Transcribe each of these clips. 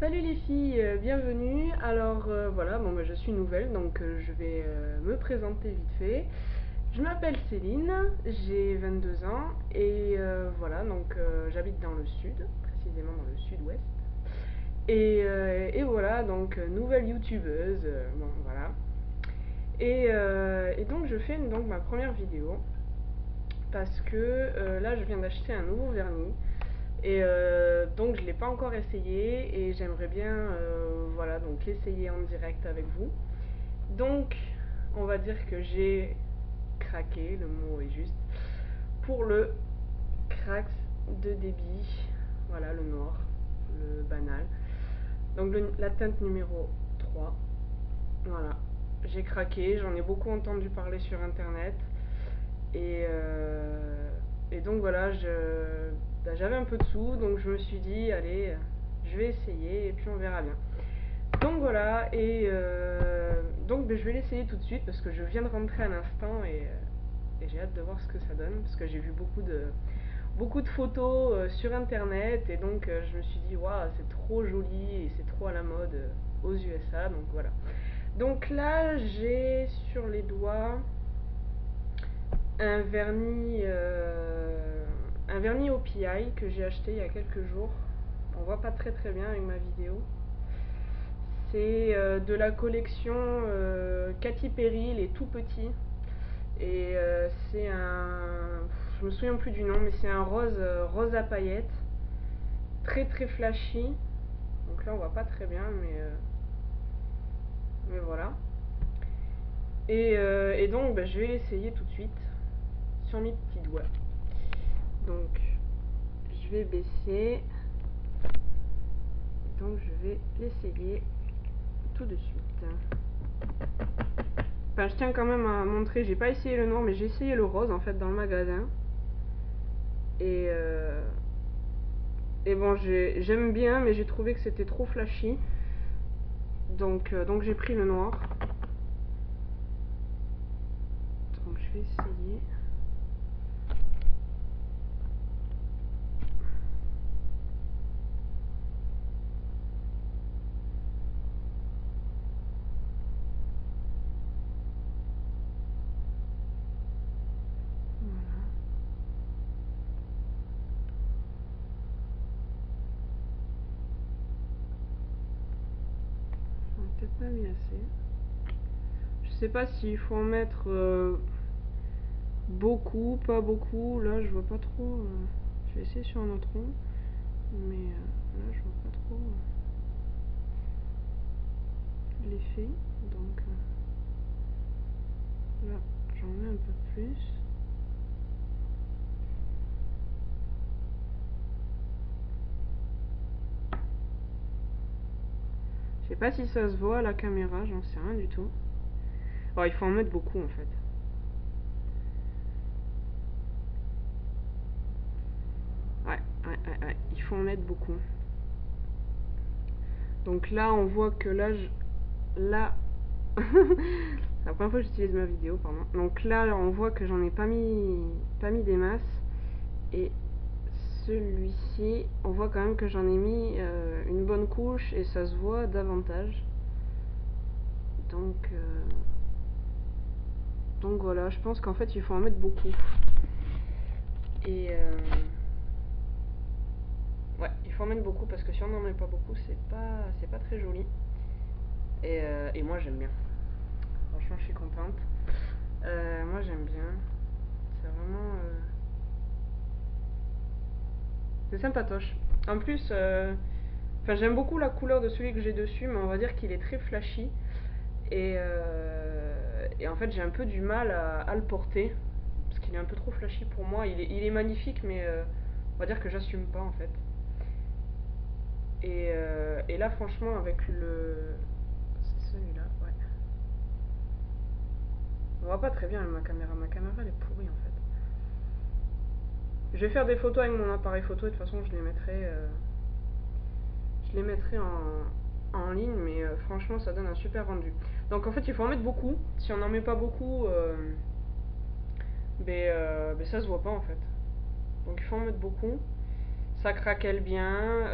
Salut les filles, bienvenue. Alors voilà, bon, je suis nouvelle donc je vais me présenter vite fait. Je m'appelle Céline, j'ai 22 ans et voilà, donc j'habite dans le sud, précisément dans le sud-ouest. Et voilà, donc nouvelle youtubeuse, bon voilà. Et donc je fais donc ma première vidéo parce que là je viens d'acheter un nouveau vernis. Et donc je ne l'ai pas encore essayé et j'aimerais bien voilà, donc l'essayer en direct avec vous. Donc on va dire que j'ai craqué, le mot est juste, pour le Crax de débit. Voilà, le noir, le banal. Donc la teinte numéro 3. Voilà, j'ai craqué, j'en ai beaucoup entendu parler sur internet. Et, et donc voilà, j'avais un peu de sous, donc je me suis dit, allez, je vais essayer et puis on verra bien. Donc voilà, et donc je vais l'essayer tout de suite parce que je viens de rentrer à l'instant et j'ai hâte de voir ce que ça donne parce que j'ai vu beaucoup de photos sur internet et donc je me suis dit, waouh, c'est trop joli et c'est trop à la mode aux USA, donc voilà. Donc là, j'ai sur les doigts un vernis au PI que j'ai acheté il y a quelques jours. On voit pas très bien avec ma vidéo. C'est de la collection Katy Perry, les tout petits. Et c'est un... Je me souviens plus du nom, mais c'est un rose à paillettes. Très flashy. Donc là on voit pas très bien, mais voilà. Et donc je vais l'essayer tout de suite sur mes petits doigts. Donc je vais baisser. Donc je vais l'essayer tout de suite. Enfin, je tiens quand même à montrer, j'ai pas essayé le noir, mais j'ai essayé le rose en fait dans le magasin. Et bon, j'aime bien, mais j'ai trouvé que c'était trop flashy. Donc j'ai pris le noir. Donc je vais essayer. Voilà. J'en ai peut-être pas mis assez. Je sais pas s'il faut en mettre beaucoup, pas beaucoup. Là, je vois pas trop. Je vais essayer sur un autre rond. Mais là, je vois pas trop l'effet. Donc là, j'en mets un peu plus. Je sais pas si ça se voit à la caméra, j'en sais rien du tout. Oh, il faut en mettre beaucoup en fait. Ouais, il faut en mettre beaucoup. Donc là, on voit que là, là, c'est la première fois que j'utilise ma vidéo, pardon. Donc là, on voit que j'en ai pas mis des masses. Et celui-ci, on voit quand même que j'en ai mis une bonne couche et ça se voit davantage. Donc voilà, je pense qu'en fait, il faut en mettre beaucoup. Et ouais, il faut en mettre beaucoup parce que si on n'en met pas beaucoup, c'est pas très joli. Et moi, j'aime bien. Franchement, je suis contente. Moi, j'aime bien. C'est vraiment... c'est sympatoche. En plus, enfin, j'aime beaucoup la couleur de celui que j'ai dessus, mais on va dire qu'il est très flashy. Et en fait, j'ai un peu du mal à le porter. Parce qu'il est un peu trop flashy pour moi. Il est magnifique, mais on va dire que j'assume pas en fait. Et là, franchement, avec le... C'est celui-là, ouais. On voit pas très bien avec ma caméra. Ma caméra, elle est pourrie en fait. Je vais faire des photos avec mon appareil photo et de toute façon, je les mettrai en ligne, mais franchement, ça donne un super rendu. Donc en fait, il faut en mettre beaucoup. Si on n'en met pas beaucoup, ça se voit pas en fait. Donc il faut en mettre beaucoup. Ça craquelle bien,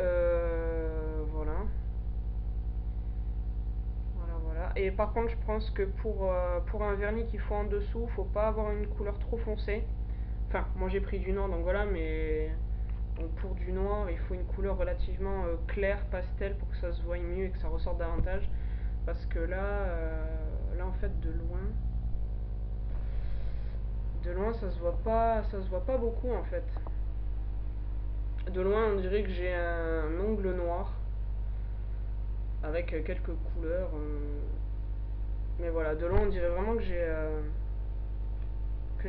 voilà. et par contre je pense que pour un vernis qu'il faut en dessous, faut pas avoir une couleur trop foncée. Enfin, moi j'ai pris du noir donc voilà, mais donc pour du noir il faut une couleur relativement claire, pastel, pour que ça se voie mieux et que ça ressorte davantage. Parce que là en fait de loin ça se voit pas beaucoup en fait. De loin on dirait que j'ai un ongle noir avec quelques couleurs. Mais voilà, de loin on dirait vraiment que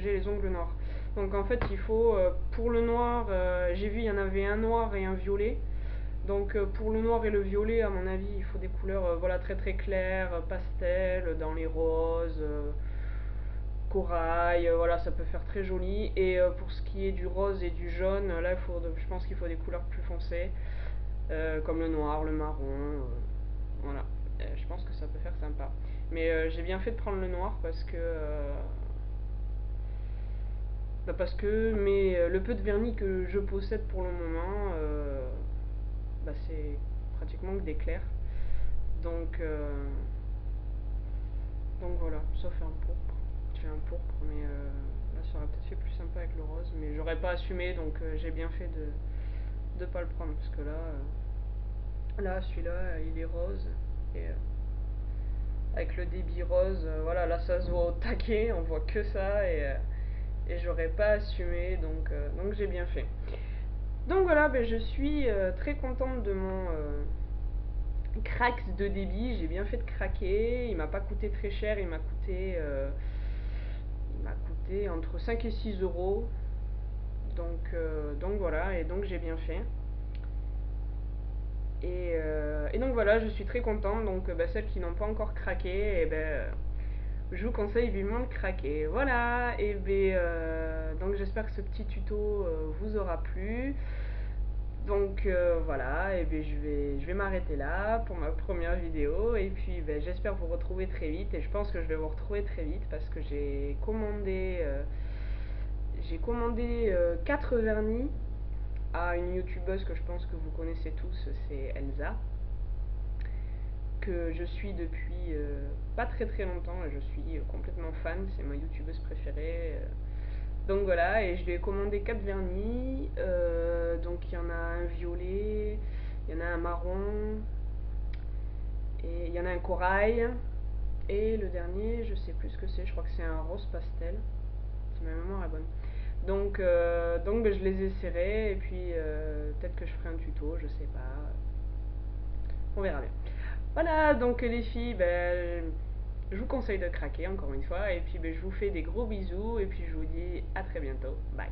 j'ai les ongles noirs. Donc en fait il faut, pour le noir, j'ai vu il y en avait un noir et un violet. Donc pour le noir et le violet, à mon avis, il faut des couleurs voilà, très très claires, pastel, dans les roses, corail, voilà, ça peut faire très joli. Et pour ce qui est du rose et du jaune, là je pense qu'il faut des couleurs plus foncées, comme le noir, le marron, voilà. Je pense que ça peut faire sympa. Mais j'ai bien fait de prendre le noir parce que le peu de vernis que je possède pour le moment, c'est pratiquement que des clairs. Donc, euh, donc voilà, sauf un pourpre. J'ai un pourpre, mais là ça aurait peut-être fait plus sympa avec le rose. Mais j'aurais pas assumé, donc j'ai bien fait de pas le prendre. Parce que là celui-là, il est rose. Et avec le débit rose, voilà, là ça se voit au taquet, on voit que ça. Et j'aurais pas assumé, donc j'ai bien fait. Donc voilà, je suis très contente de mon Crax de débit. J'ai bien fait de craquer, il m'a pas coûté très cher, il m'a coûté entre 5 et 6 euros. Donc voilà, et donc j'ai bien fait. Et donc voilà, je suis très contente. Donc celles qui n'ont pas encore craqué, je vous conseille vivement de craquer. Voilà, donc j'espère que ce petit tuto vous aura plu. Donc voilà, je vais m'arrêter là pour ma première vidéo. Et puis j'espère vous retrouver très vite. Et je pense que je vais vous retrouver très vite parce que j'ai commandé 4 vernis à une youtubeuse que je pense que vous connaissez tous, c'est Elsa, que je suis depuis pas très très longtemps. Et je suis complètement fan, c'est ma youtubeuse préférée. Donc voilà, et je lui ai commandé 4 vernis. Donc il y en a un violet, il y en a un marron, et il y en a un corail. Et le dernier, je sais plus ce que c'est, je crois que c'est un rose pastel, si ma mémoire est bonne. Donc je les essaierai, et puis peut-être que je ferai un tuto, je sais pas. On verra bien. Voilà, donc les filles, je vous conseille de craquer encore une fois, et puis je vous fais des gros bisous, et puis je vous dis à très bientôt. Bye.